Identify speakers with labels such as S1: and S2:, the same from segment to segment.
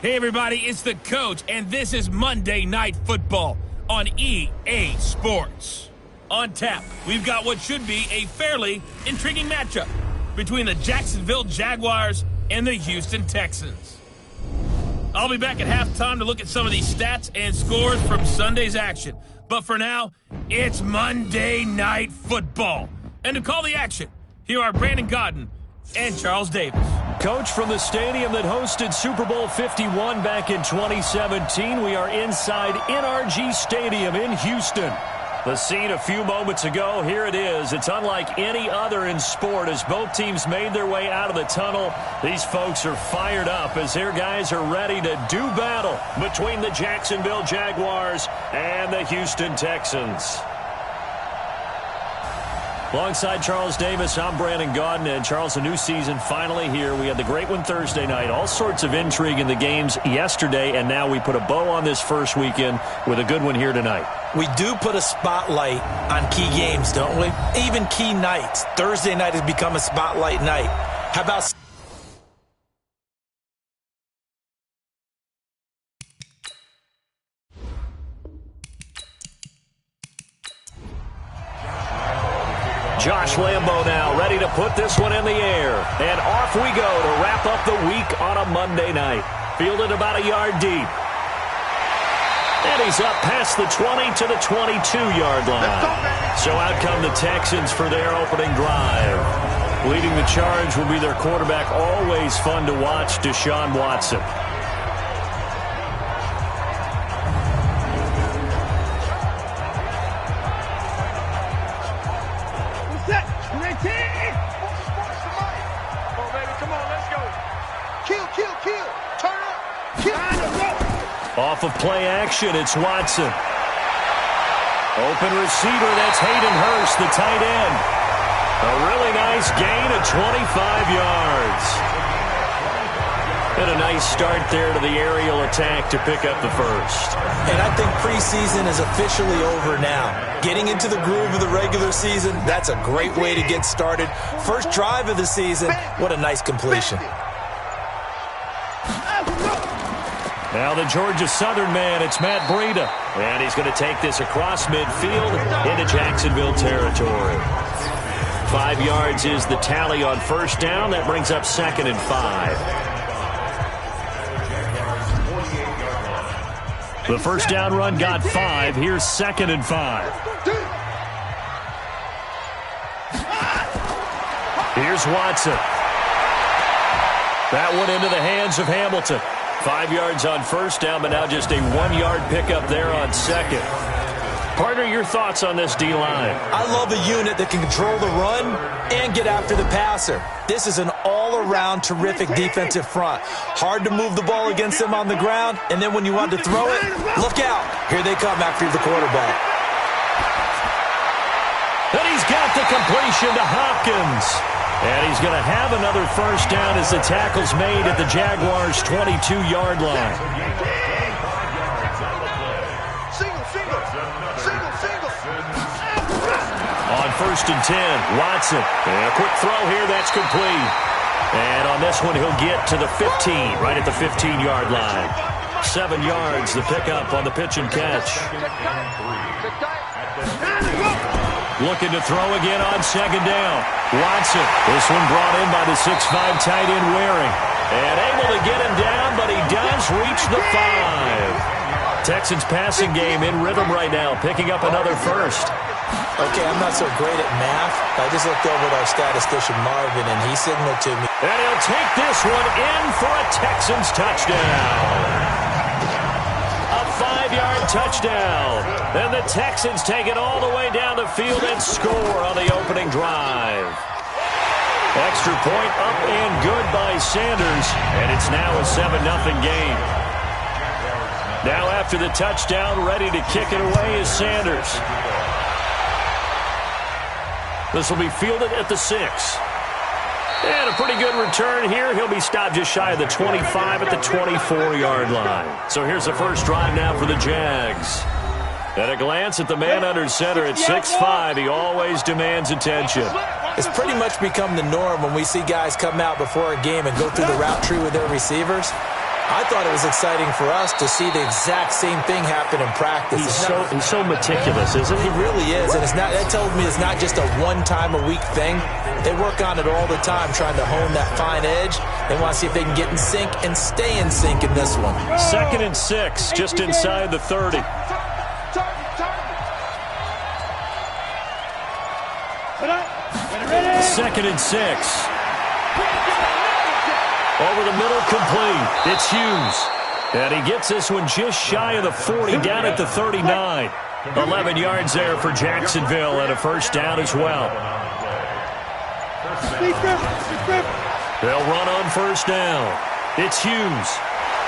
S1: Hey everybody, it's the coach, and this is Monday Night Football on EA Sports. On tap, we've got what should be a fairly intriguing matchup between the Jacksonville Jaguars and the Houston Texans. I'll be back at halftime to look at some of these stats and scores from Sunday's action. But for now, it's Monday Night Football. And to call the action, here are Brandon Godden and Charles Davis.
S2: Coach, from the stadium that hosted Super Bowl 51 back in 2017, we are inside NRG Stadium in Houston. The scene a few moments ago, here it is. It's unlike any other in sport as both teams made their way out of the tunnel. These folks are fired up as their guys are ready to do battle between the Jacksonville Jaguars and the Houston Texans. Alongside Charles Davis, I'm Brandon Godden. And Charles, a new season finally here. We had the great one Thursday night. All sorts of intrigue in the games yesterday, and now we put a bow on this first weekend with a good one here tonight.
S3: We do put a spotlight on key games, don't we? Even key nights. Thursday night has become a spotlight night. How about...
S2: Josh Lambo now ready to put this one in the air. And off we go to wrap up the week on a Monday night. Fielded about a yard deep. And he's up past the 20 to the 22-yard line. So out come the Texans for their opening drive. Leading the charge will be their quarterback, always fun to watch, Deshaun Watson. Off of play action, it's Watson. Open receiver, that's Hayden Hurst, the tight end. A really nice gain of 25 yards. And a nice start there to the aerial attack to pick up the first.
S3: And I think preseason is officially over now. Getting into the groove of the regular season, that's a great way to get started. First drive of the season, what a nice completion.
S2: Now the Georgia Southern man, it's Matt Breida. And he's going to take this across midfield into Jacksonville territory. 5 yards is the tally on first down. That brings up 2nd and 5. The first down run got 5. Here's 2nd and 5. Here's Watson. That one into the hands of Hamilton. 5 yards on first down, but now just a 1-yard pickup there on second. Partner, your thoughts on this D-line?
S3: I love a unit that can control the run and get after the passer. This is an all-around terrific defensive front. Hard to move the ball against them on the ground, and then when you want to throw it, look out. Here they come after the quarterback.
S2: And he's got the completion to Hopkins. And he's going to have another first down as the tackle's made at the Jaguars' 22-yard line. On 1st and 10, Watson. And a quick throw here, that's complete. And on this one, he'll get to the 15, right at the 15-yard line. 7 yards, the pickup on the pitch and catch. Looking to throw again on 2nd down. Watson, this one brought in by the 6'5" tight end Waring. And able to get him down, but he does reach the 5. Texans passing game in rhythm right now, picking up another first.
S3: Okay, I'm not so great at math. I just looked over at our statistician Marvin, and he signaled to me.
S2: And he'll take this one in for a Texans touchdown. 5-yard touchdown. And the Texans take it all the way down the field and score on the opening drive. Extra point up and good by Sanders. And it's now a 7-0 game. Now after the touchdown, ready to kick it away is Sanders. This will be fielded at the 6. And a pretty good return here. He'll be stopped just shy of the 25 at the 24-yard line. So here's the first drive now for the Jags. At a glance at the man under center at 6'5", he always demands attention.
S3: It's pretty much become the norm when we see guys come out before a game and go through the route tree with their receivers. I thought it was exciting for us to see the exact same thing happen in practice.
S2: He's so meticulous, isn't he?
S3: He really is, and that tells me it's not just a one-time-a-week thing. They work on it all the time, trying to hone that fine edge. They want to see if they can get in sync and stay in sync in this one.
S2: 2nd and 6, just inside the 30. Second and 6. Over the middle, complete. It's Hughes. And he gets this one just shy of the 40, down at the 39. 11 yards there for Jacksonville, and a first down as well. They'll run on first down. It's Hughes.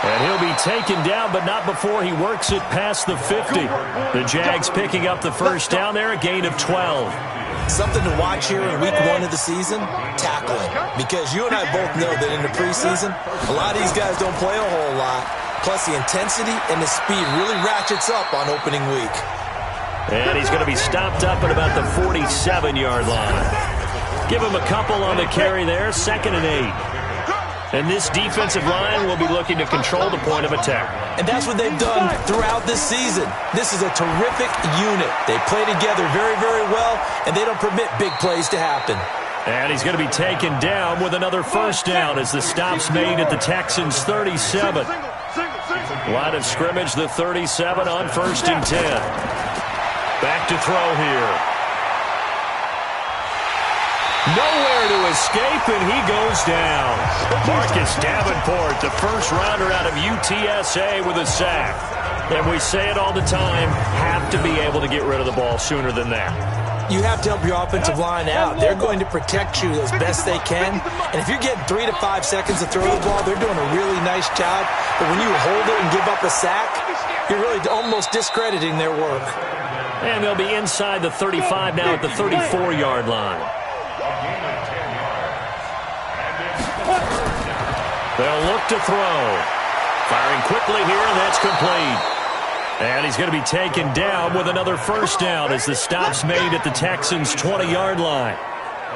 S2: And he'll be taken down, but not before he works it past the 50. The Jags picking up the first down there, a gain of 12.
S3: Something to watch here in week 1 of the season, tackling. Because you and I both know that in the preseason, a lot of these guys don't play a whole lot. Plus, the intensity and the speed really ratchets up on opening week.
S2: And he's going to be stopped up at about the 47-yard line. Give him a couple on the carry there, 2nd and 8. And this defensive line will be looking to control the point of attack.
S3: And that's what they've done throughout this season. This is a terrific unit. They play together very, very well, and they don't permit big plays to happen.
S2: And he's going to be taken down with another first down as the stop's made at the Texans' 37. Line of scrimmage, the 37 on 1st and 10. Back to throw here. Nowhere to escape, and he goes down. Marcus Davenport, the first rounder out of UTSA with a sack. And we say it all the time, have to be able to get rid of the ball sooner than that.
S3: You have to help your offensive line out. They're going to protect you as best they can. And if you're getting 3 to 5 seconds to throw the ball, they're doing a really nice job. But when you hold it and give up a sack, you're really almost discrediting their work.
S2: And they'll be inside the 35 now at the 34-yard line. They'll look to throw. Firing quickly here, and that's complete. And he's going to be taken down with another first down as the stop's made at the Texans' 20-yard line.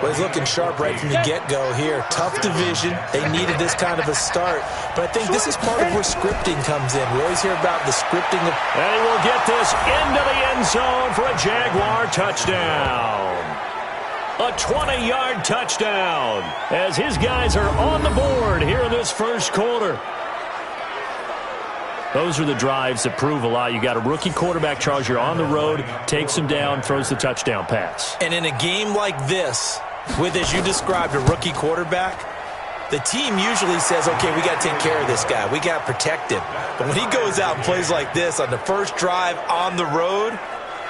S3: Well, he's looking sharp right from the get-go here. Tough division. They needed this kind of a start. But I think this is part of where scripting comes in. We always hear about the scripting.
S2: And he will get this into the end zone for a Jaguar touchdown. A 20-yard touchdown as his guys are on the board here in this first quarter. Those are the drives that prove a lot. You got a rookie quarterback, Charles. You're on the road, takes him down, throws the touchdown pass.
S3: And in a game like this, with, as you described, a rookie quarterback, the team usually says, okay, we got to take care of this guy. We got to protect him. But when he goes out and plays like this on the first drive on the road,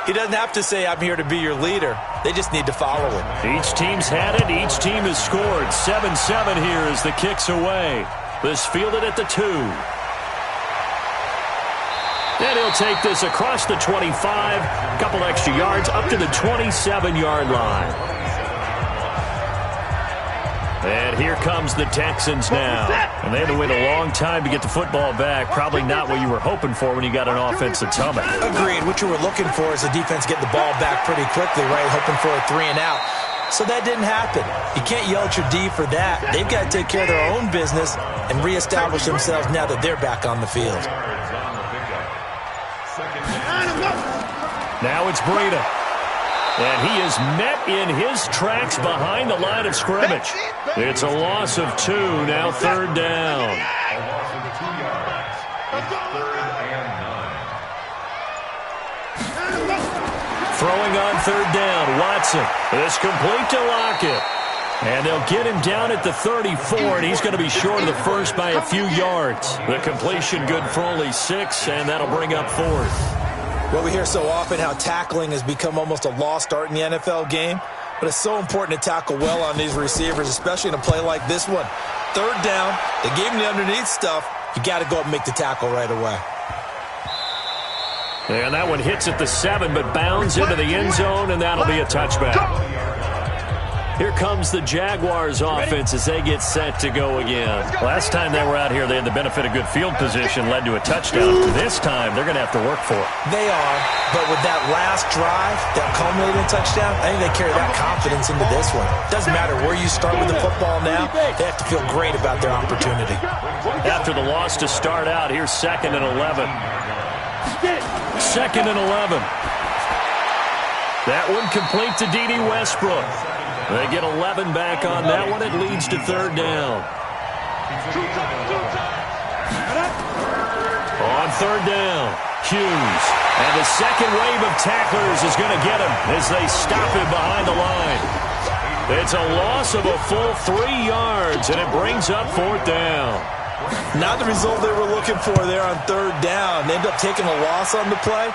S3: he doesn't have to say, I'm here to be your leader. They just need to follow him.
S2: Each team's had it. Each team has scored. 7-7 here as the kick's away. This fielded at the 2. And he'll take this across the 25. A couple extra yards up to the 27-yard line. And here comes the Texans now. And they had to wait a long time to get the football back. Probably not what you were hoping for when you got an offense that's humming.
S3: Agreed. What you were looking for is the defense getting the ball back pretty quickly, right? Hoping for a 3 and out. So that didn't happen. You can't yell at your D for that. They've got to take care of their own business and reestablish themselves now that they're back on the field.
S2: Now it's Breida. And he is met in his tracks behind the line of scrimmage. It's a loss of 2, now 3rd down. Throwing on 3rd down, Watson. It's complete to Lockett. And they'll get him down at the 34, and he's going to be short of the first by a few yards. The completion good for only 6, and that'll bring up 4th.
S3: Well, we hear so often how tackling has become almost a lost art in the NFL game, but it's so important to tackle well on these receivers, especially in a play like this one. 3rd down, they gave him the underneath stuff. You got to go up and make the tackle right away.
S2: And that one hits at the 7, but bounds into the end zone, and that'll be a touchback. Here comes the Jaguars offense as they get set to go again. Last time they were out here, they had the benefit of good field position, led to a touchdown. This time, they're going to have to work for it.
S3: They are, but with that last drive, that culminating touchdown, I think they carry that confidence into this one. Doesn't matter where you start with the football now, they have to feel great about their opportunity.
S2: After the loss to start out, here's 2nd and 11. 2nd and 11. That one complete to D.D. Westbrook. They get 11 back on that one. It leads to 3rd down. On 3rd down, Hughes. And the second wave of tacklers is going to get him as they stop him behind the line. It's a loss of a full 3 yards, and it brings up 4th down.
S3: Not the result they were looking for there on 3rd down. They end up taking a loss on the play.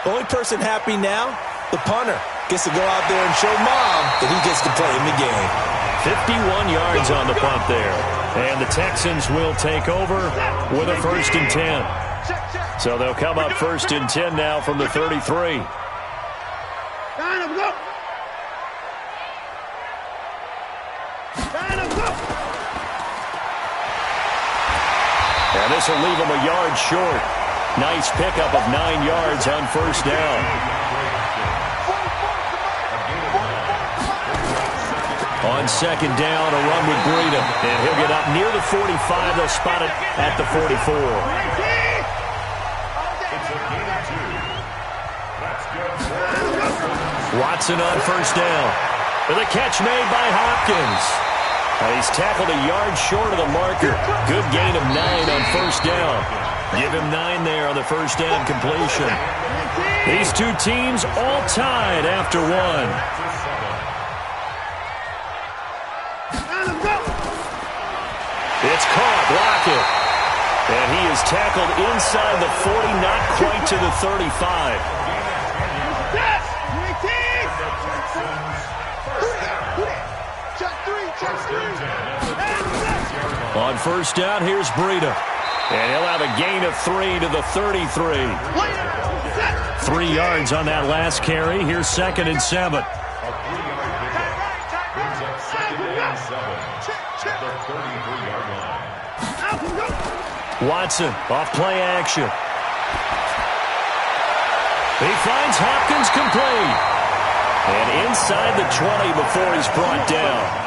S3: The only person happy now, the punter, gets to go out there and show Mom that he gets to play in the game.
S2: 51 yards on the punt there. And the Texans will take over with a 1st and 10. So they'll come up 1st and 10 now from the 33. And this will leave them a yard short. Nice pickup of 9 yards on 1st down. On 2nd down, a run with Breida. And he'll get up near the 45. They'll spot it at the 44. Watson on 1st down. With a catch made by Hopkins. He's tackled a yard short of the marker. Good gain of 9 on 1st down. Give him 9 there on the 1st down completion. These two teams all tied after 1. It's caught, block it. And he is tackled inside the 40, not quite to the 35. On 1st down, here's Breida. And he'll have a gain of 3 to the 33. 3 yards on that last carry. Here's 2nd and 7. Watson off play action. He finds Hopkins complete. And inside the 20 before he's brought down.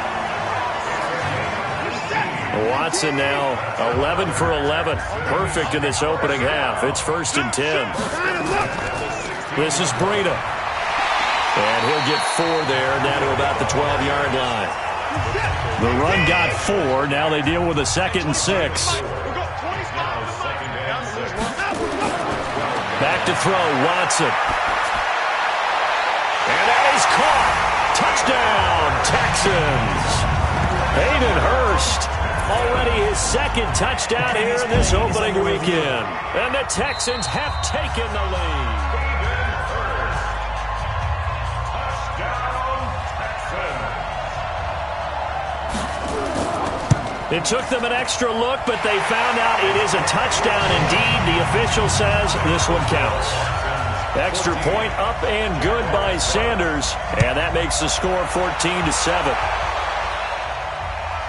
S2: Watson now 11 for 11. Perfect in this opening half. It's 1st and 10. This is Breida. And he'll get 4 there, down to about the 12-yard line. The run got 4. Now they deal with a 2nd and 6. Back to throw, Watson. And that is caught. Touchdown, Texans. Hayden Hurst, already his 2nd touchdown here in this opening weekend. And the Texans have taken the lead. It took them an extra look, but they found out it is a touchdown indeed. The official says this one counts. Extra point up and good by Sanders, and that makes the score 14-7.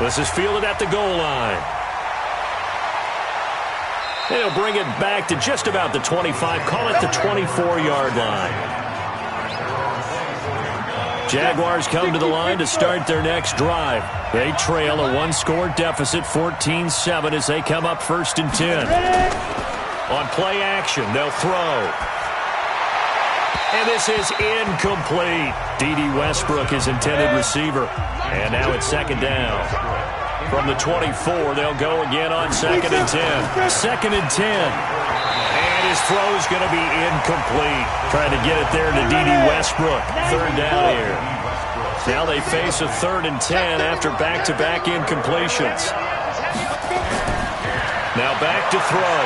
S2: This is fielded at the goal line. They'll bring it back to just about the 25, call it the 24-yard line. Jaguars come to the line to start their next drive. They trail a 1-score deficit, 14-7, as they come up 1st and 10. On play action, they'll throw. And this is incomplete. D.D. Westbrook, his intended receiver. And now it's 2nd down. From the 24, they'll go again on 2nd and 10. 2nd and 10. And his throw is going to be incomplete. Trying to get it there to D.D. Westbrook. 3rd down here. Now they face a 3rd and 10 after back-to-back incompletions. Now back to throw.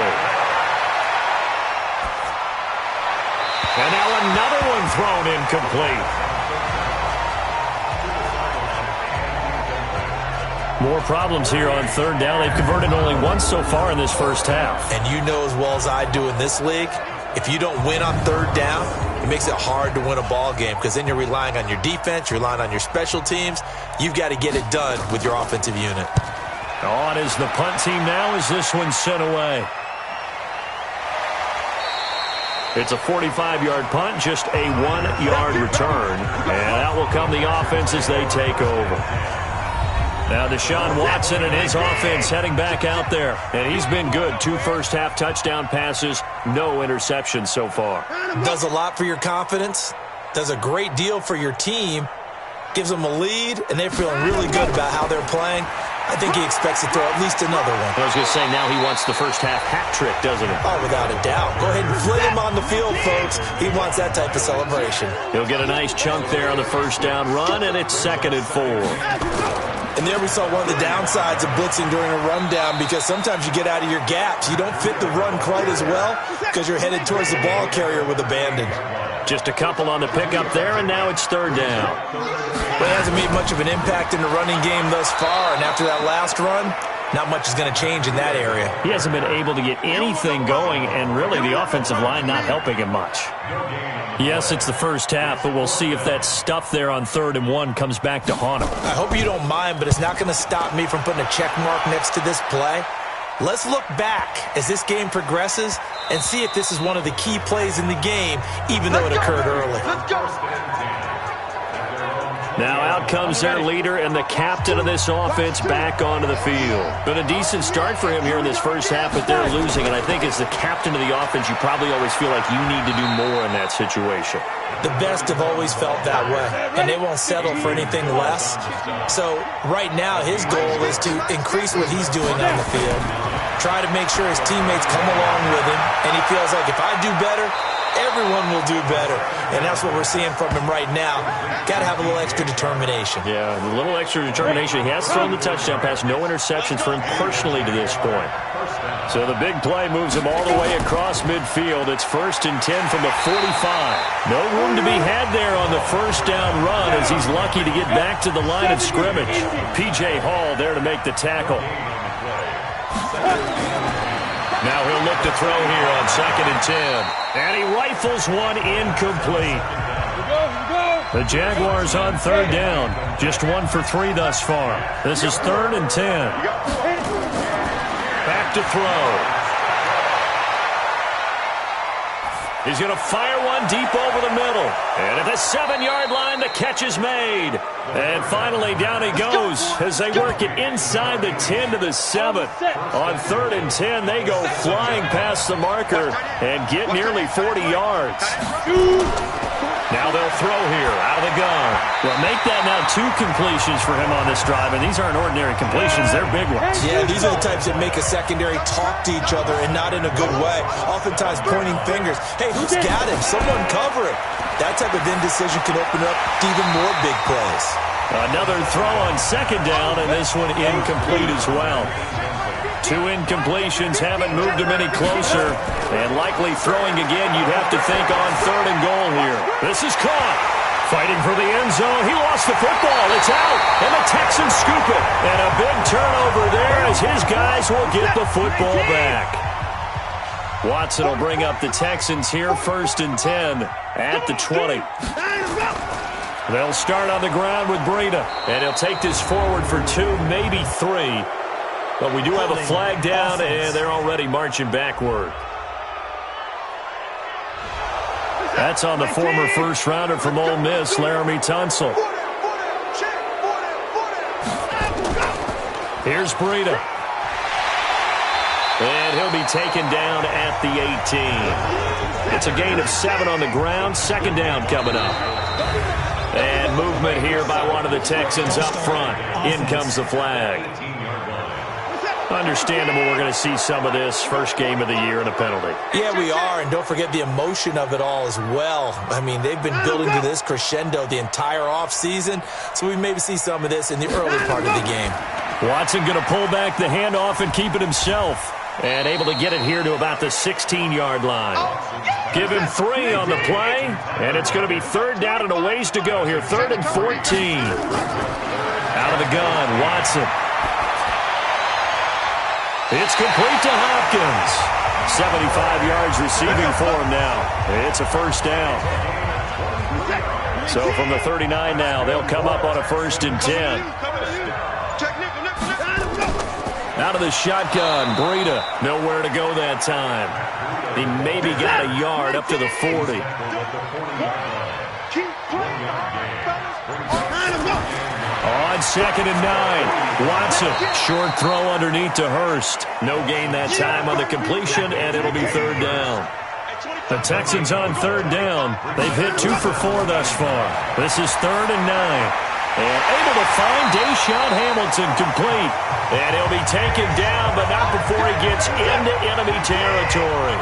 S2: And now another one thrown incomplete. More problems here on 3rd down. They've converted only once so far in this first half.
S3: And you know as well as I do in this league, if you don't win on 3rd down, It makes it hard to win a ball game because then you're relying on your defense, you're relying on your special teams. You've got to get it done with your offensive unit.
S2: On is the punt team now as this one's sent away. It's a 45-yard punt, just a 1-yard return. And out will come the offense as they take over. Now Deshaun Watson and his offense heading back out there. And he's been good. 2 first-half touchdown passes, no interceptions so far.
S3: Does a lot for your confidence. Does a great deal for your team. Gives them a lead, and they're feeling really good about how they're playing. I think he expects to throw at least another one.
S2: I was going to say, now he wants the first-half hat trick, doesn't he?
S3: Oh, without a doubt. Go ahead and fling him on the field, folks. He wants that type of celebration.
S2: He'll get a nice chunk there on the first down run, and it's 2nd and 4.
S3: And there we saw one of the downsides of blitzing during a rundown because sometimes you get out of your gaps. You don't fit the run quite as well because you're headed towards the ball carrier with abandon.
S2: Just a couple on the pickup there, and now it's 3rd down.
S3: But it hasn't made much of an impact in the running game thus far, and after that last run, not much is going to change in that area.
S2: He hasn't been able to get anything going, and really the offensive line not helping him much. Yes, it's the first half, but we'll see if that stuff there on 3rd and 1 comes back to haunt him.
S3: I hope you don't mind, but it's not going to stop me from putting a check mark next to this play. Let's look back as this game progresses and see if this is one of the key plays in the game, even though it occurred early.
S2: Now out comes their leader and the captain of this offense back onto the field. Been a decent start for him here in this first half, but they're losing. And I think as the captain of the offense, you probably always feel like you need to do more in that situation.
S3: The best have always felt that way, and they won't settle for anything less. So right now his goal is to increase what he's doing on the field, try to make sure his teammates come along with him, and he feels like if I do better, everyone will do better. And that's what we're seeing from him right now. Got to have a little extra determination.
S2: Yeah, a little extra determination. He has thrown the touchdown pass. No interceptions for him personally to this point. So the big play moves him all the way across midfield. It's 1st and 10 from the 45. No room to be had there on the first down run as he's lucky to get back to the line of scrimmage. P.J. Hall there to make the tackle. Now he'll look to throw here on 2nd and 10. And he rifles one incomplete. The Jaguars on 3rd down. Just 1 for 3 thus far. This is 3rd and 10. Back to throw. He's going to fire one deep over the middle. And at the 7-yard line, the catch is made. And finally, down he goes as they work it inside the 10 to the 7. On 3rd and 10, they go flying past the marker and get nearly 40 yards. Now they'll throw here out of the gun. Well, make that now 2 completions for him on this drive, and these aren't ordinary completions. They're big ones.
S3: Yeah, these are the types that make a secondary talk to each other and not in a good way. Oftentimes pointing fingers. Hey, who's got him? Someone cover it. That type of indecision can open up to even more big plays.
S2: Another throw on 2nd down, and this one incomplete as well. 2 incompletions haven't moved him any closer. And likely throwing again, you'd have to think on 3rd and goal here. This is caught. Fighting for the end zone. He lost the football. It's out. And the Texans scoop it. And a big turnover there as his guys will get the football back. Watson will bring up the Texans here, 1st and 10 at the 20. They'll start on the ground with Breida. And he'll take this forward for 2, maybe 3. But we do have a flag down, and they're already marching backward. That's on the former first-rounder from Ole Miss, Laramie Tunsil. Here's Breida. And he'll be taken down at the 18. It's a gain of 7 on the ground. 2nd down coming up. And movement here by one of the Texans up front. In comes the flag. Understandable we're going to see some of this first game of the year and a penalty.
S3: Yeah, we are, and don't forget the emotion of it all as well. I mean, they've been building to this crescendo the entire offseason, so we maybe see some of this in the early part of the game.
S2: Watson going to pull back the handoff and keep it himself. And able to get it here to about the 16-yard line. Give him 3 on the play, and it's going to be 3rd down and a ways to go here. 3rd and 14. Out of the gun, Watson. It's complete to Hopkins. 75 yards receiving for him now. It's a first down. So from the 39 now, they'll come up on a 1st and 10. Out of the shotgun, Breida. Nowhere to go that time. He maybe got a yard up to the 40. On 2nd and 9, Watson. Short throw underneath to Hurst. No gain that time on the completion, and it'll be 3rd down. The Texans on 3rd down. They've hit 2 for 4 thus far. This is 3rd and 9. And able to find Deshaun Hamilton complete. And he'll be taken down, but not before he gets into enemy territory.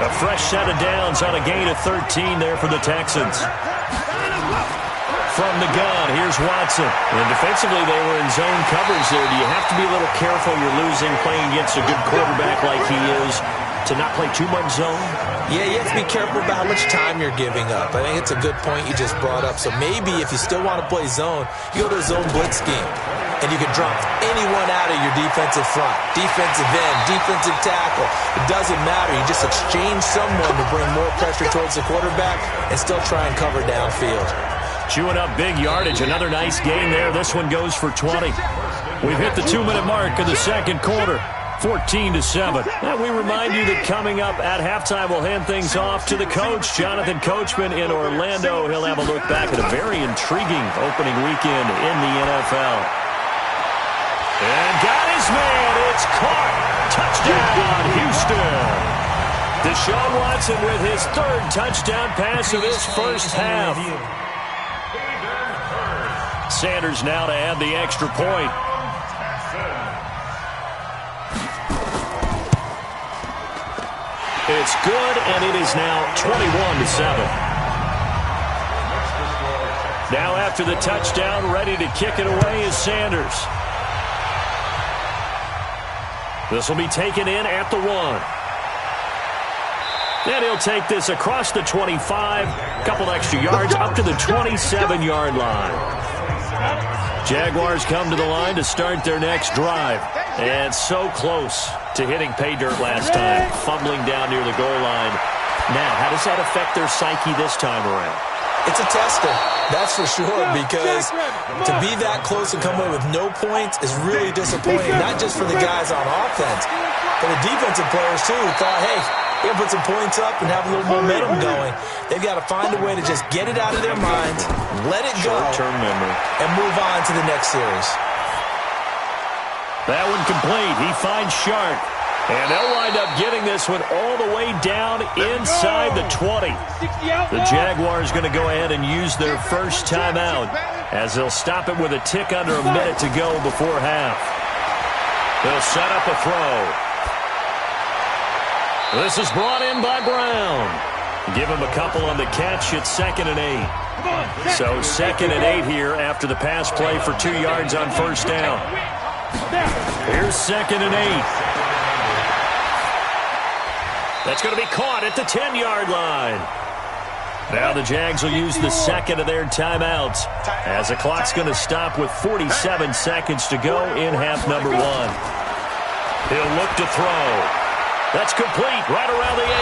S2: A fresh set of downs on a gain of 13 there for the Texans. From the gun, here's Watson. And defensively, they were in zone coverage there. Do you have to be a little careful? You're losing, playing against a good quarterback like he is, to not play too much zone?
S3: Yeah, you have to be careful about how much time you're giving up. I think it's a good point you just brought up. So maybe if you still want to play zone, you go to a zone blitz scheme. And you can drop anyone out of your defensive front, defensive end, defensive tackle. It doesn't matter. You just exchange someone to bring more pressure towards the quarterback and still try and cover downfield.
S2: Chewing up big yardage. Another nice gain there. This one goes for 20. We've hit the 2-minute mark of the 2nd quarter. 14-7. And we remind you that coming up at halftime, we'll hand things off to the coach, Jonathan Coachman in Orlando. He'll have a look back at a very intriguing opening weekend in the NFL. And got his man. It's caught. Touchdown, Houston. Deshaun Watson with his 3rd touchdown pass of this first half. Sanders now to add the extra point. It's good, and it is now 21-7. Now after the touchdown, ready to kick it away is Sanders. This will be taken in at the 1. And he'll take this across the 25, a couple extra yards, up to the 27-yard line. Jaguars come to the line to start their next drive. And so close to hitting pay dirt last time, fumbling down near the goal line. Now, how does that affect their psyche this time around?
S3: It's a tester, that's for sure, because to be that close and come away with no points is really disappointing, not just for the guys on offense, but the defensive players, too, who thought, hey, we're going to put some points up and have a little momentum going. They've got to find a way to just get it out of their minds, let it go,
S2: short-term memory,
S3: and move on to the next series.
S2: That one complete. He finds Sharp. And they'll wind up getting this one all the way down inside the 20. The Jaguars going to go ahead and use their first timeout as they'll stop it with a tick under a minute to go before half. They'll set up a throw. This is brought in by Brown. Give him a couple on the catch. It's 2nd and 8. So 2nd and 8 here after the pass play for 2 yards on first down. Here's 2nd and 8. That's going to be caught at the 10-yard line. Now the Jags will use the 2nd of their timeouts as the clock's going to stop with 47 seconds to go in half number 1. He'll look to throw. That's complete right around the 8.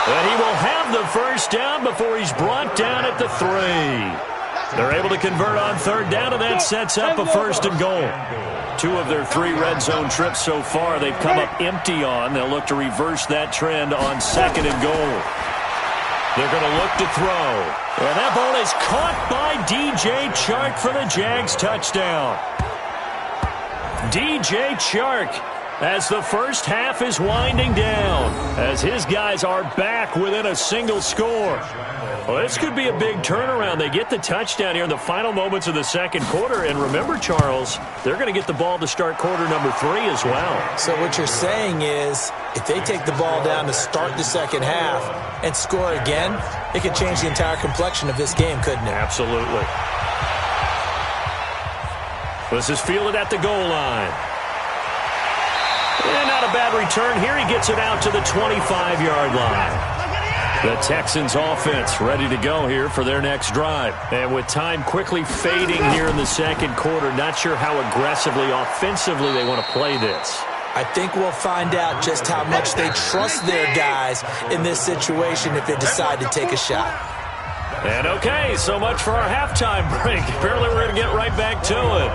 S2: And he will have the first down before he's brought down at the 3. They're able to convert on 3rd down, and that sets up a 1st and goal. 2 of their 3 red zone trips so far they've come up empty on. They'll look to reverse that trend on 2nd and goal. They're going to look to throw. And that ball is caught by DJ Chark for the Jags touchdown. DJ Chark, as the first half is winding down, as his guys are back within a single score. Well, this could be a big turnaround. They get the touchdown here in the final moments of the 2nd quarter. And remember, Charles, they're going to get the ball to start quarter number 3 as well. So what you're saying is if they take the ball down to start the 2nd half and score again, it could change the entire complexion of this game, couldn't it? Absolutely. This is fielded at the goal line. And not a bad return here. He gets it out to the 25-yard line. The Texans offense ready to go here for their next drive. And with time quickly fading here in the 2nd quarter, not sure how aggressively, offensively they want to play this.
S3: I think we'll find out just how much they trust their guys in this situation if they decide to take a shot.
S2: And okay, so much for our halftime break. Apparently we're going to get right back to it.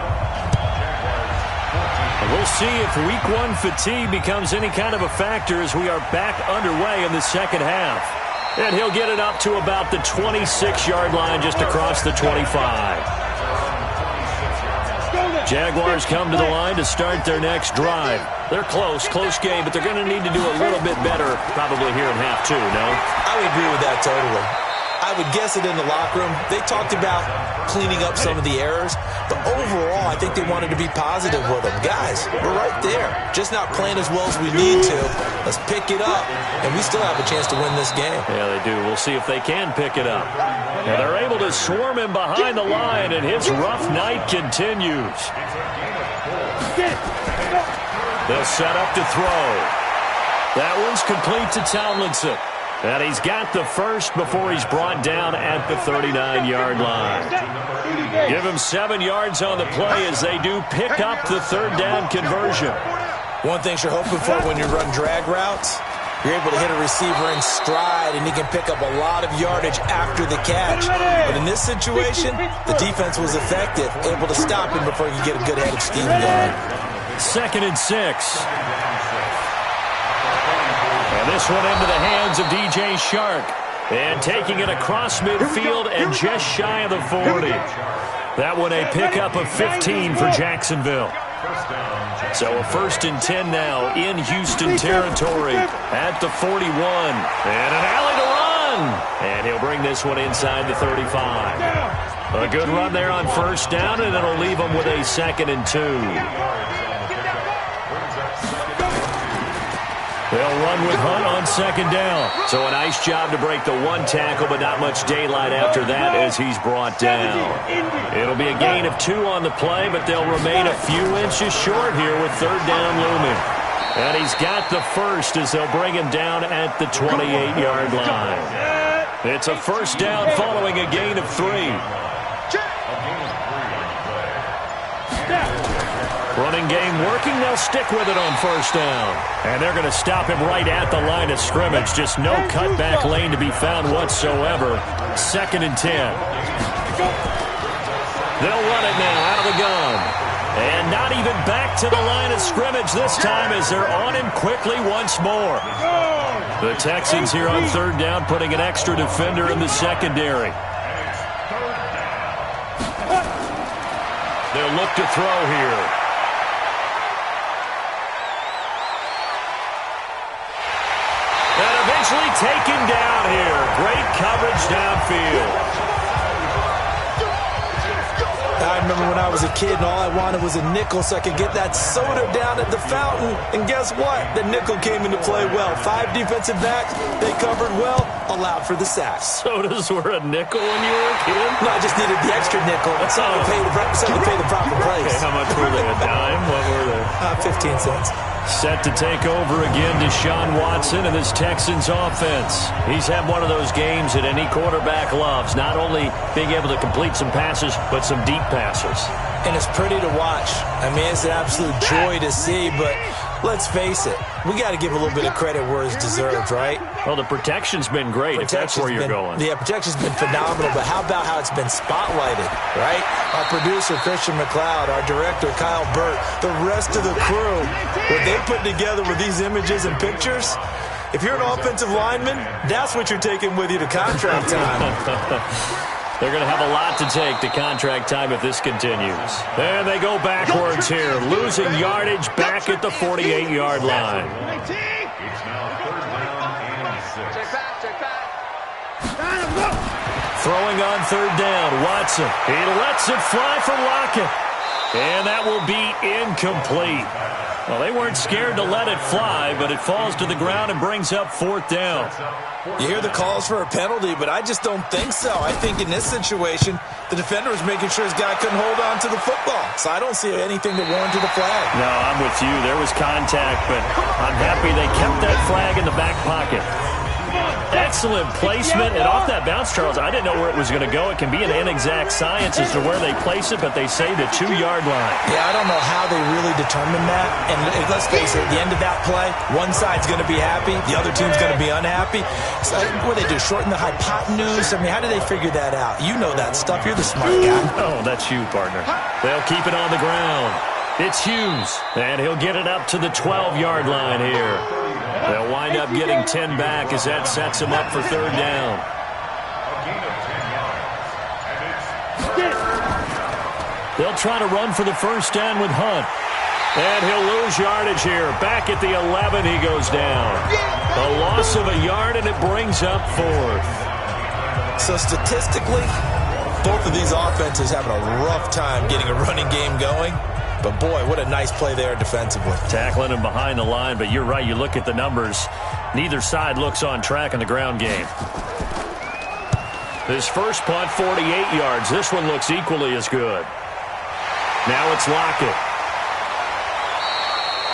S2: And we'll see if Week 1 fatigue becomes any kind of a factor as we are back underway in the second half. And he'll get it up to about the 26-yard line just across the 25. Jaguars come to the line to start their next drive. They're close game, but they're going to need to do a little bit better probably here in half two, no?
S3: I would agree with that totally. I would guess it in the locker room. They talked about cleaning up some of the errors, but overall, I think they wanted to be positive with them. Guys, we're right there. Just not playing as well as we need to. Let's pick it up, and we still have a chance to win this game.
S2: Yeah, they do. We'll see if they can pick it up. And they're able to swarm him behind the line, and his rough night continues. They'll set up to throw. That one's complete to Tomlinson. And he's got the first before he's brought down at the 39-yard line. Give him 7 yards on the play as they do pick up the third down conversion.
S3: One thing you're hoping for when you run drag routes, you're able to hit a receiver in stride, and he can pick up a lot of yardage after the catch. But in this situation, the defense was effective, able to stop him before he could get a good head of steam going.
S2: 2nd and 6. And this one into the hands of DJ Shark. And taking it across midfield and just shy of the 40. That one a pickup of 15 for Jacksonville. So a 1st and 10 now in Houston territory at the 41. And an alley to run. And he'll bring this one inside the 35. A good run there on 1st down, and it'll leave him with a 2nd and 2. They'll run with Hunt on 2nd down. So a nice job to break the one tackle, but not much daylight after that as he's brought down. It'll be a gain of 2 on the play, but they'll remain a few inches short here with 3rd down looming. And he's got the first as they'll bring him down at the 28-yard line. It's a 1st down following a gain of 3. Running game working. They'll stick with it on 1st down. And they're going to stop him right at the line of scrimmage. Just no cutback lane to be found whatsoever. 2nd and 10. They'll run it now out of the gun. And not even back to the line of scrimmage this time as they're on him quickly once more. The Texans here on 3rd down putting an extra defender in the secondary. They'll look to throw here. And eventually taken down here. Great coverage downfield.
S3: I remember when I was a kid and all I wanted was a nickel so I could get that soda down at the fountain. And guess what? The nickel came into play well. 5 defensive backs, they covered well, allowed for the sacks.
S2: Sodas were a nickel when you were a kid?
S3: No, I just needed the extra nickel. So to pay the proper price.
S2: Okay, how much were they? A dime? What were they?
S3: 15 cents.
S2: Set to take over again, Deshaun Watson and this Texans offense. He's had one of those games that any quarterback loves, not only being able to complete some passes, but some deep passes.
S3: And it's pretty to watch. I mean, it's an absolute joy to see, but let's face it, we got to give a little bit of credit where it's deserved, right?
S2: Well, the protection's been great, if that's where you're going.
S3: Yeah, protection's been phenomenal, but how about how it's been spotlighted, right? Our producer, Christian McLeod, our director, Kyle Burt, the rest of the crew, what they put together with these images and pictures, if you're an offensive lineman, that's what you're taking with you to contract time.
S2: They're going to have a lot to take to contract time if this continues. And they go backwards here, losing yardage back at the 48-yard line. Throwing on 3rd down, Watson. He lets it fly from Lockett. And that will be incomplete. Well, they weren't scared to let it fly, but it falls to the ground and brings up 4th down.
S3: You hear the calls for a penalty, but I just don't think so. I think in this situation, the defender was making sure his guy couldn't hold on to the football. So I don't see anything that warranted a flag.
S2: No, I'm with you. There was contact, but I'm happy they kept that flag in the back pocket. Excellent placement. And off that bounce, Charles, I didn't know where it was going to go. It can be an inexact science as to where they place it, but they say the 2-yard line.
S3: Yeah, I don't know how they really determine that. And let's face it, at the end of that play, one side's going to be happy, the other team's going to be unhappy. So what do they do, shorten the hypotenuse? I mean, how do they figure that out? You know that stuff. You're the smart guy.
S2: Oh, that's you, partner. They'll keep it on the ground. It's Hughes, and he'll get it up to the 12-yard line here. They'll wind up getting 10 back as that sets him up for 3rd down. They'll try to run for the 1st down with Hunt. And he'll lose yardage here. Back at the 11, he goes down. A loss of a yard, and it brings up 4th.
S3: So statistically, both of these offenses having a rough time getting a running game going. But, boy, what a nice play there defensively.
S2: Tackling him behind the line, but you're right. You look at the numbers. Neither side looks on track in the ground game. His first punt, 48 yards. This one looks equally as good. Now it's Lockett.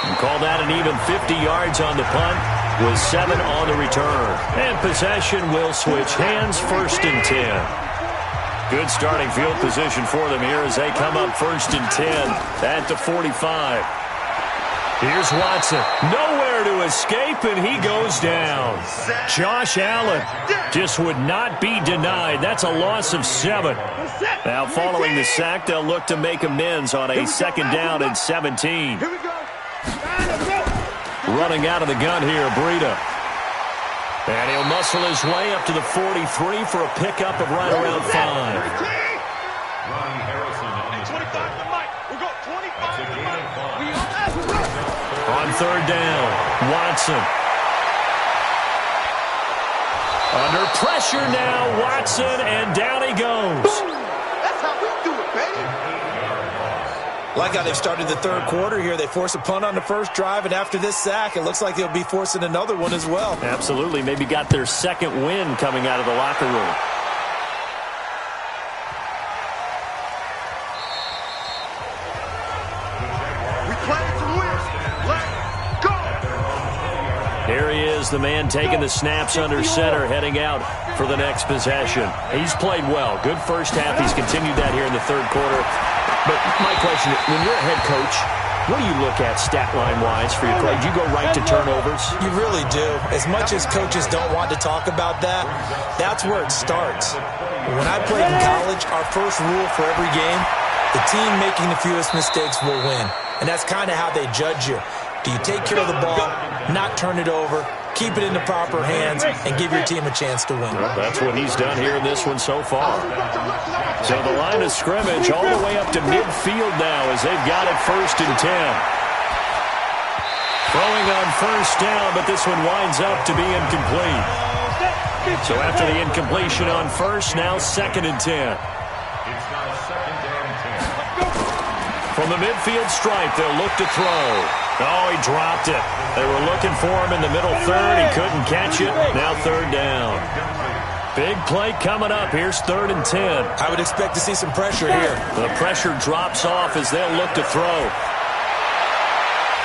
S2: And call that an even 50 yards on the punt with 7 on the return. And possession will switch hands, 1st and 10. Good starting field position for them here as they come up 1st and 10 at the 45. Here's Watson. Nowhere to escape, and he goes down. Josh Allen just would not be denied. That's a loss of 7. Now, following the sack, they'll look to make amends on a 2nd down and 17. Running out of the gun here, Breida. And he'll muscle his way up to the 43 for a pickup of right around 5. On 3rd down, Watson. Under pressure now, Watson, and down he goes.
S4: That's how we do it, baby.
S3: Like how they've started the 3rd quarter here. They force a punt on the 1st drive, and after this sack, it looks like they'll be forcing another one as well.
S2: Absolutely. Maybe got their 2nd win coming out of the locker room.
S4: We playing to win. Let's go.
S2: Here he is, the man taking the snaps under center, heading out for the next possession. He's played well. Good first half. He's continued that here in the 3rd quarter. But my question, when you're a head coach, what do you look at stat line-wise for your play? Do you go right to turnovers?
S3: You really do. As much as coaches don't want to talk about that, that's where it starts. When I played in college, our first rule for every game, the team making the fewest mistakes will win. And that's kind of how they judge you. Do you take care of the ball, not turn it over, keep it in the proper hands, and give your team a chance to win?
S2: Well, that's what he's done here in this one so far. So the line of scrimmage all the way up to midfield now as they've got it 1st and 10. Throwing on 1st down, but this one winds up to be incomplete. So after the incompletion on 1st, now 2nd and 10. From the midfield stripe, they'll look to throw. Oh, he dropped it. They were looking for him in the middle 3rd. He couldn't catch it. Now 3rd down. Big play coming up. Here's 3rd and 10.
S3: I would expect to see some pressure here.
S2: The pressure drops off as they'll look to throw.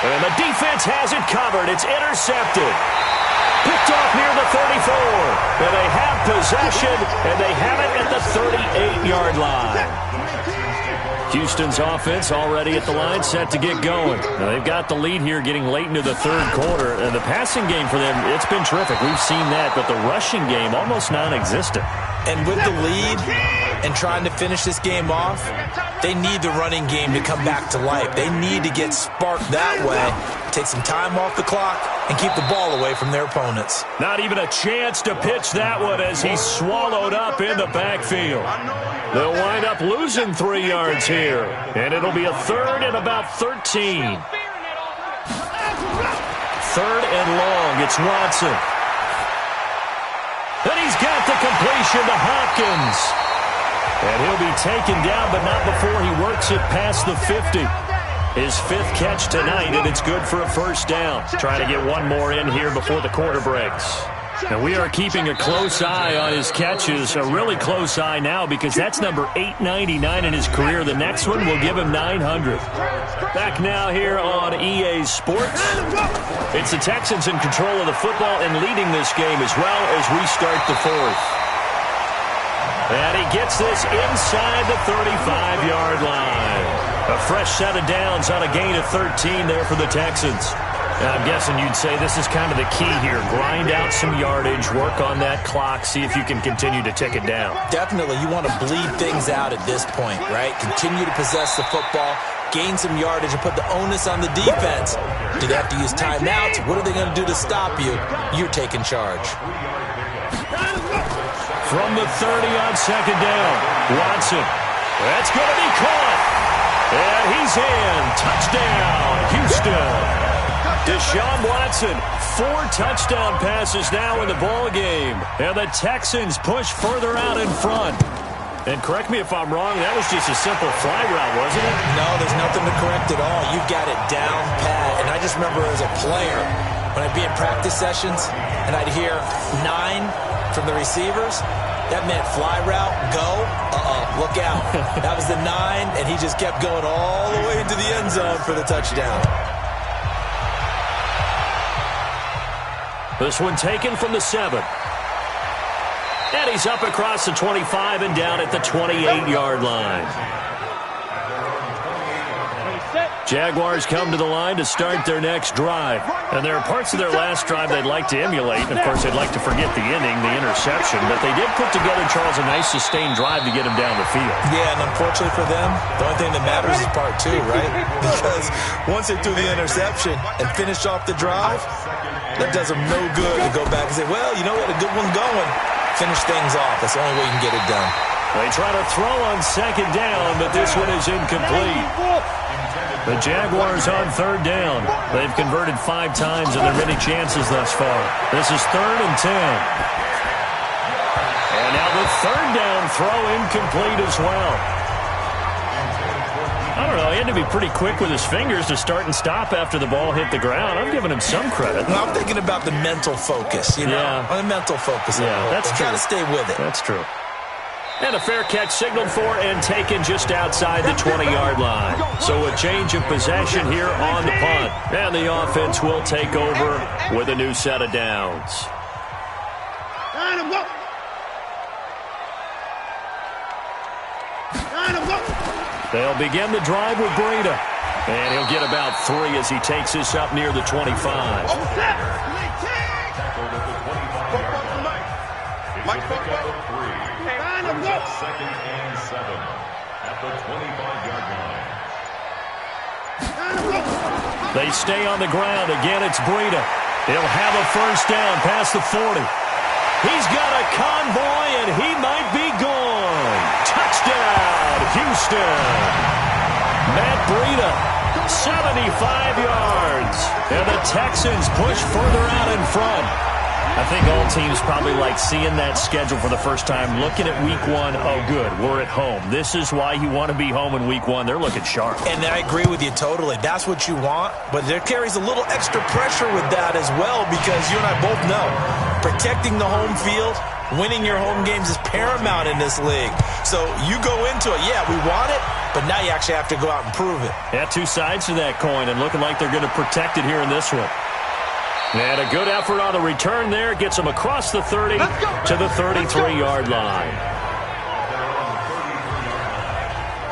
S2: And the defense has it covered. It's intercepted. Picked off near the 34. And they have possession, and they have it at the 38-yard line. Houston's offense already at the line, set to get going. Now, they've got the lead here getting late into the 3rd quarter. And the passing game for them, it's been terrific. We've seen that, but the rushing game almost non-existent.
S3: And with the lead and trying to finish this game off, they need the running game to come back to life. They need to get sparked that way, take some time off the clock, and keep the ball away from their opponents.
S2: Not even a chance to pitch that one as he's swallowed up in the backfield. They'll wind up losing 3 yards here, and it'll be a 3rd and about 13. 3rd and long. It's Watson. And he's got the completion to Hopkins. And he'll be taken down, but not before he works it past the 50. His 5th catch tonight, and it's good for a 1st down. Trying to get one more in here before the quarter breaks. And we are keeping a close eye on his catches, a really close eye now because that's number 899 in his career. The next one will give him 900. Back now here on EA Sports. It's the Texans in control of the football and leading this game as well as we start the fourth. And he gets this inside the 35-yard line. A fresh set of downs on a gain of 13 there for the Texans. And I'm guessing you'd say this is kind of the key here. Grind out some yardage, work on that clock, see if you can continue to tick it down.
S3: Definitely. You want to bleed things out at this point, right? Continue to possess the football, gain some yardage, and put the onus on the defense. Do they have to use timeouts? What are they going to do to stop you? You're taking charge.
S2: From the 30 on second down, Watson. That's going to be caught. And he's in. Touchdown, Houston. Deshaun Watson, 4 touchdown passes now in the ball game. And the Texans push further out in front. And correct me if I'm wrong, that was just a simple fly route, wasn't it?
S3: No, there's nothing to correct at all. You've got it down pat. And I just remember as a player, when I'd be in practice sessions and I'd hear 9 from the receivers, that meant fly route, go, look out. That was the 9, and he just kept going all the way into the end zone for the touchdown.
S2: This one taken from the 7. And he's up across the 25 and down at the 28-yard line. Jaguars come to the line to start their next drive. And there are parts of their last drive they'd like to emulate. And, of course, they'd like to forget the inning, the interception. But they did put together, Charles, a nice sustained drive to get him down the field.
S3: Yeah, and unfortunately for them, the only thing that matters is part 2, right? Because once they threw the interception and finished off the drive, that does them no good to go back and say, well, you know, we had a good one going. Finish things off. That's the only way you can get it done.
S2: They try to throw on second down, but this one is incomplete. The Jaguars on third down. They've converted 5 times in their many chances thus far. This is 3rd and 10. And now the third down throw incomplete as well. I don't know. He had to be pretty quick with his fingers to start and stop after the ball hit the ground. I'm giving him some credit.
S3: Well, I'm thinking about the mental focus, you know?
S2: Yeah.
S3: The mental focus.
S2: Yeah, that's true.
S3: Got to stay with it.
S2: That's true. And a fair catch signaled for and taken just outside the 20-yard line. So a change of possession here on the punt. And the offense will take over with a new set of downs. They'll begin the drive with Breida. And he'll get about 3 as he takes this up near the 25.
S5: Second and 7 at the 25-yard line.
S2: They stay on the ground. Again, it's Breida. He'll have a first down past the 40. He's got a convoy, and he might be gone. Touchdown, Houston. Matt Breida, 75 yards. And the Texans push further out in front. I think all teams probably like seeing that schedule for the first time, looking at week 1. Oh, good, we're at home. This is why you want to be home in week 1. They're looking sharp.
S3: And I agree with you totally. That's what you want, but there carries a little extra pressure with that as well because you and I both know protecting the home field, winning your home games is paramount in this league. So you go into it, yeah, we want it, but now you actually have to go out and prove it.
S2: Yeah, 2 sides to that coin, and looking like they're going to protect it here in this one. And a good effort on the return there. Gets him across the 30 to the 33-yard line.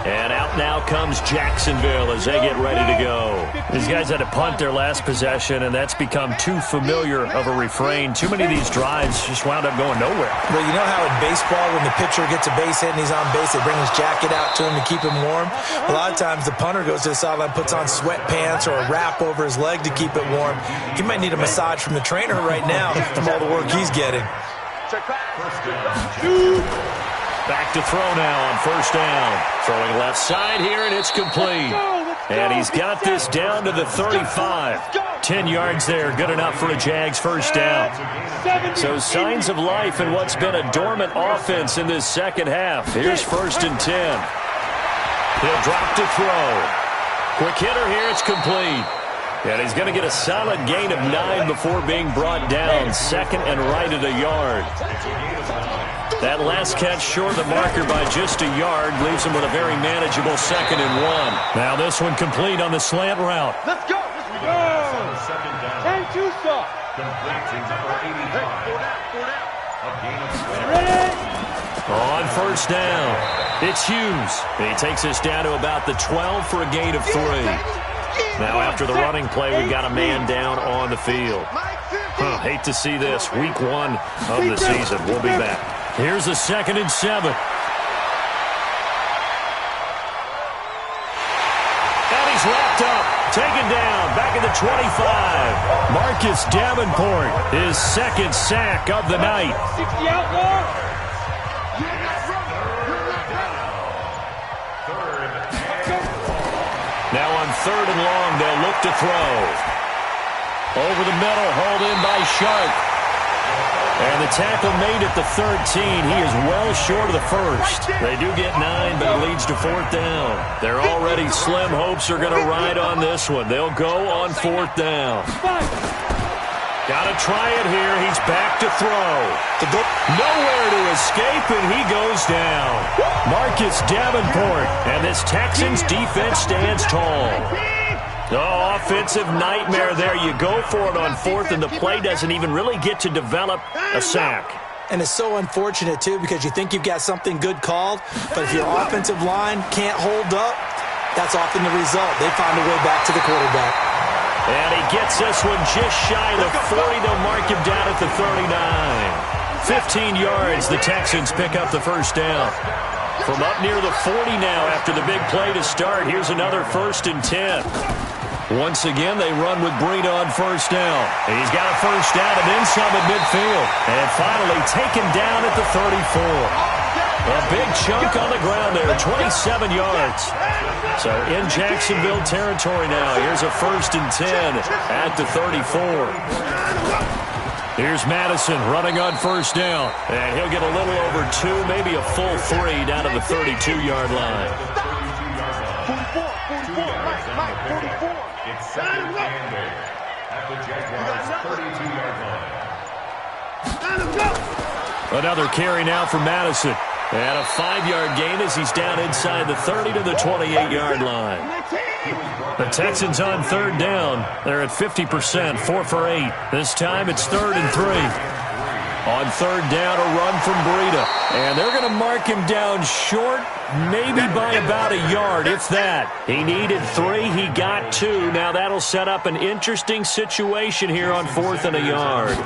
S2: And out now comes Jacksonville as they get ready to go. These guys had to punt their last possession, and that's become too familiar of a refrain. Too many of these drives just wound up going nowhere.
S3: Well, you know how in baseball when the pitcher gets a base hit and he's on base, they bring his jacket out to him to keep him warm? A lot of times the punter goes to the sideline, puts on sweatpants or a wrap over his leg to keep it warm. He might need a massage from the trainer right now from all the work he's getting.
S2: Back to throw now on first down. Throwing left side here, and it's complete. And he's got this down to the 35. 10 yards there, good enough for a Jags first down. So signs of life in what's been a dormant offense in this second half. Here's 1st and 10. He'll drop to throw. Quick hitter here, it's complete. And he's going to get a solid gain of 9 before being brought down. Second and right at a yard. That last catch short of the marker by just a yard leaves him with a very manageable 2nd and 1. Now this one complete on the slant route.
S4: Let's go. Let's go. And two stop.
S5: Complete to number 85. A gain of 12.
S2: On first down, it's Hughes. He takes us down to about the 12 for a gain of 3. Now after the running play, we've got a man down on the field. Hate to see this. Week 1 of the season. We'll be back. Here's a 2nd and 7. And he's wrapped up. Taken down. Back at the 25. Marcus Davenport, his 2nd sack of the night.
S4: 60 outlaw.
S2: Now on 3rd and long, they'll look to throw. Over the middle, hauled in by Sharp. And the tackle made at the 13. He is well short of the first. They do get 9, but it leads to 4th down. Their already slim hopes are going to ride on this one. They'll go on 4th down. Got to try it here. He's back to throw. Nowhere to escape, and he goes down. Marcus Davenport, and this Texans defense stands tall. Oh, offensive nightmare there. You go for it on 4th, and the play doesn't even really get to develop a sack.
S3: And it's so unfortunate, too, because you think you've got something good called, but if your offensive line can't hold up, that's often the result. They find a way back to the quarterback.
S2: And he gets this one just shy of the 40. They'll mark him down at the 39. 15 yards, the Texans pick up the first down. From up near the 40 now after the big play to start, here's another 1st and 10. Once again, they run with Breida on first down. And he's got a first down and then some at midfield. And finally taken down at the 34. A big chunk on the ground there, 27 yards. So in Jacksonville territory now. Here's a 1st and 10 at the 34. Here's Madison running on first down. And he'll get a little over 2, maybe a full 3 down to the 32-yard line.
S4: 44, Mike, 44.
S5: It's 2nd and 8 at the Jaguars' 32-yard line.
S2: Another carry now for Madison. And a 5-yard gain as he's down inside the 30 to the 28-yard line. The Texans on 3rd down. They're at 50%, 4 for 8. This time it's 3rd and 3. On 3rd down, a run from Breida. And they're going to mark him down short, maybe by about a yard, if that. He needed 3. He got 2. Now that'll set up an interesting situation here on 4th and a yard.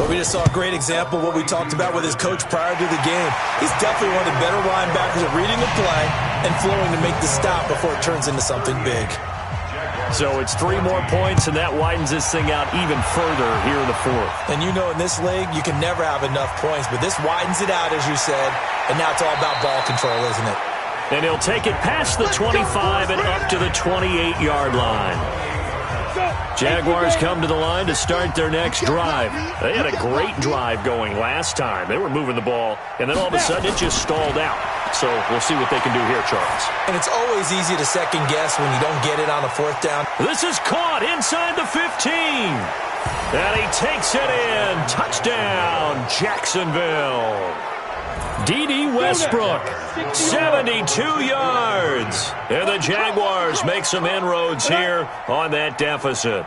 S3: Well, we just saw a great example of what we talked about with his coach prior to the game. He's definitely one of the better linebackers at reading the play and flowing to make the stop before it turns into something big.
S2: So it's 3 more points, and that widens this thing out even further here in the 4th.
S3: And you know in this league, you can never have enough points, but this widens it out, as you said, and now it's all about ball control, isn't it?
S2: And he'll take it past the 25 and up to the 28-yard line. Jaguars come to the line to start their next drive. They had a great drive going last time. They were moving the ball, and then all of a sudden it just stalled out. So we'll see what they can do here, Charles.
S3: And it's always easy to second guess when you don't get it on a 4th down.
S2: This is caught inside the 15. And he takes it in. Touchdown, Jacksonville. D.D. Westbrook, 72 yards. And the Jaguars make some inroads here on that deficit.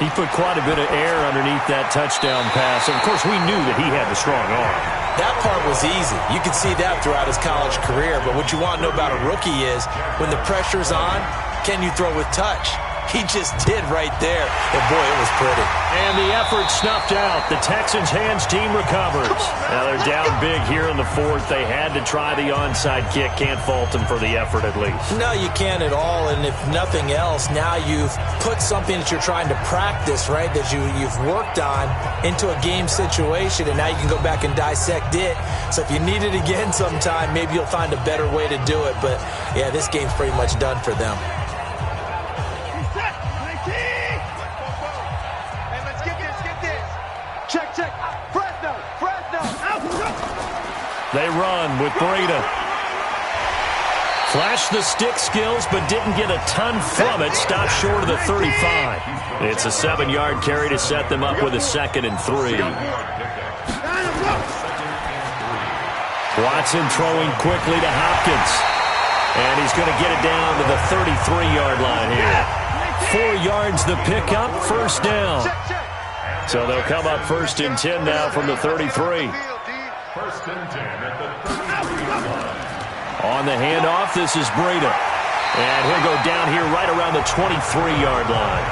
S2: He put quite a bit of air underneath that touchdown pass. And of course, we knew that he had the strong arm.
S3: That part was easy. You could see that throughout his college career. But what you want to know about a rookie is when the pressure's on, can you throw with touch? He just did right there. And boy, it was pretty.
S2: And the effort snuffed out. The Texans hands team recovers. Now they're down big here in the 4th. They had to try the onside kick. Can't fault them for the effort at least.
S3: No, you can't at all. And if nothing else, now you've put something that you're trying to practice, right, that you've worked on into a game situation, and now you can go back and dissect it. So if you need it again sometime, maybe you'll find a better way to do it. But, yeah, this game's pretty much done for them.
S4: Check. Fresno.
S2: They run with Breida. Flashed the stick skills, but didn't get a ton from it. Stopped short of the 35. It's a 7-yard carry to set them up with a 2nd and 3. Watson throwing quickly to Hopkins. And he's going to get it down to the 33-yard line here. 4 yards the pickup, first down. So they'll come up 1st and 10 now from the 33.
S5: 1st and 10 at the 33-yard line.
S2: On the handoff, this is Breida. And he'll go down here right around the 23-yard line.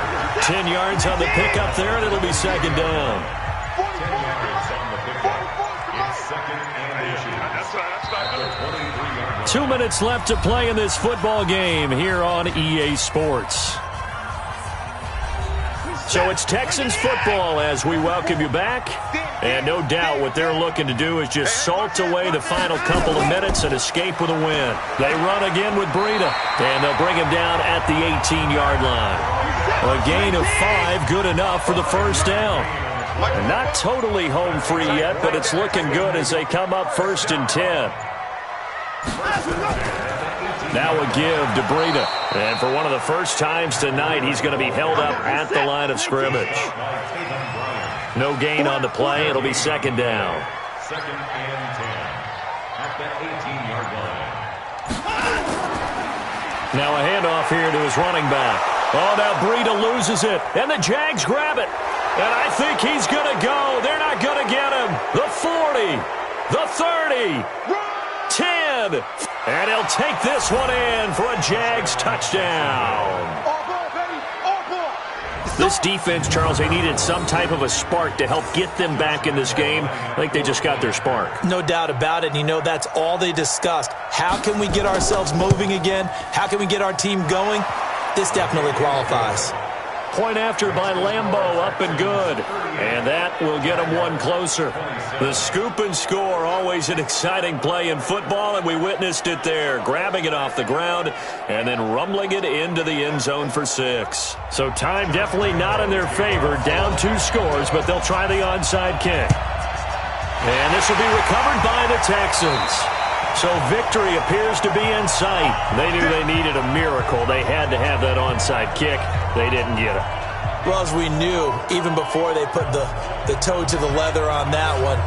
S2: 10 yards on the pickup there, and it'll be 2nd down.
S5: 10 yards on the pickup. It's 2nd and 8.
S2: 2 minutes left to play in this football game here on EA Sports. So it's Texans football as we welcome you back. And no doubt what they're looking to do is just salt away the final couple of minutes and escape with a win. They run again with Breida, and they'll bring him down at the 18-yard line. A gain of 5, good enough for the first down. And not totally home free yet, but it's looking good as they come up 1st and 10. Now a give to Breida. And for one of the first times tonight, he's going to be held up at the line of scrimmage. No gain on the play. It'll be 2nd down.
S5: 2nd and 10 at the 18-yard line.
S2: Now a handoff here to his running back. Oh, now Breida loses it. And the Jags grab it. And I think he's going to go. They're not going to get him. The 40. The 30. 10. And he'll take this one in for a Jags touchdown. This defense, Charles, they needed some type of a spark to help get them back in this game. I think they just got their spark.
S3: No doubt about it. And, you know, that's all they discussed. How can we get ourselves moving again? How can we get our team going? This definitely qualifies.
S2: Point after by Lambeau, up and good. And that will get them one closer. The scoop and score, always an exciting play in football, and we witnessed it there. Grabbing it off the ground and then rumbling it into the end zone for 6. So time definitely not in their favor. Down 2 scores, but they'll try the onside kick. And this will be recovered by the Texans. So victory appears to be in sight. They knew they needed a miracle. They had to have that onside kick. They didn't get it.
S3: Well, as we knew, even before they put the toe to the leather on that one,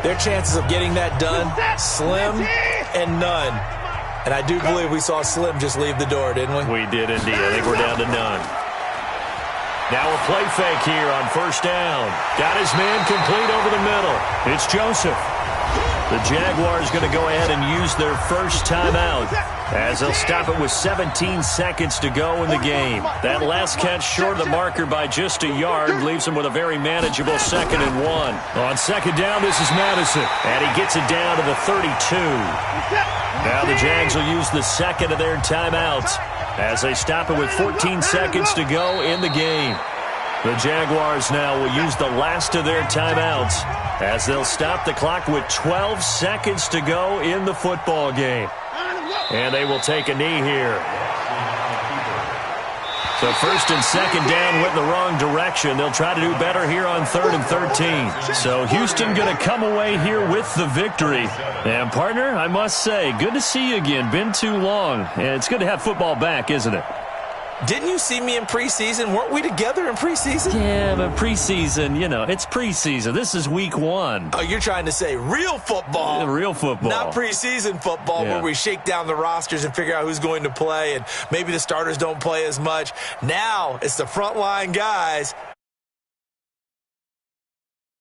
S3: their chances of getting that done, slim and none. And I do believe we saw Slim just leave the door, didn't we?
S2: We did indeed. I think we're down to none. Now a play fake here on 1st down. Got his man complete over the middle. It's Joseph. The Jaguars going to go ahead and use their first timeout as they'll stop it with 17 seconds to go in the game. That last catch short of the marker by just a yard leaves them with a very manageable 2nd and 1. On 2nd down, this is Madison, and he gets it down to the 32. Now the Jags will use the second of their timeouts as they stop it with 14 seconds to go in the game. The Jaguars now will use the last of their timeouts as they'll stop the clock with 12 seconds to go in the football game. And they will take a knee here. So 1st and 2nd down went in the wrong direction. They'll try to do better here on 3rd and 13. So Houston going to come away here with the victory. And partner, I must say, good to see you again. Been too long. And it's good to have football back, isn't it?
S3: Didn't you see me in preseason? Weren't we together in preseason?
S2: Yeah, but preseason, you know, it's preseason. This is week 1.
S3: Oh, you're trying to say real football.
S2: Real football.
S3: Not preseason football where we shake down the rosters and figure out who's going to play, and maybe the starters don't play as much. Now it's the frontline guys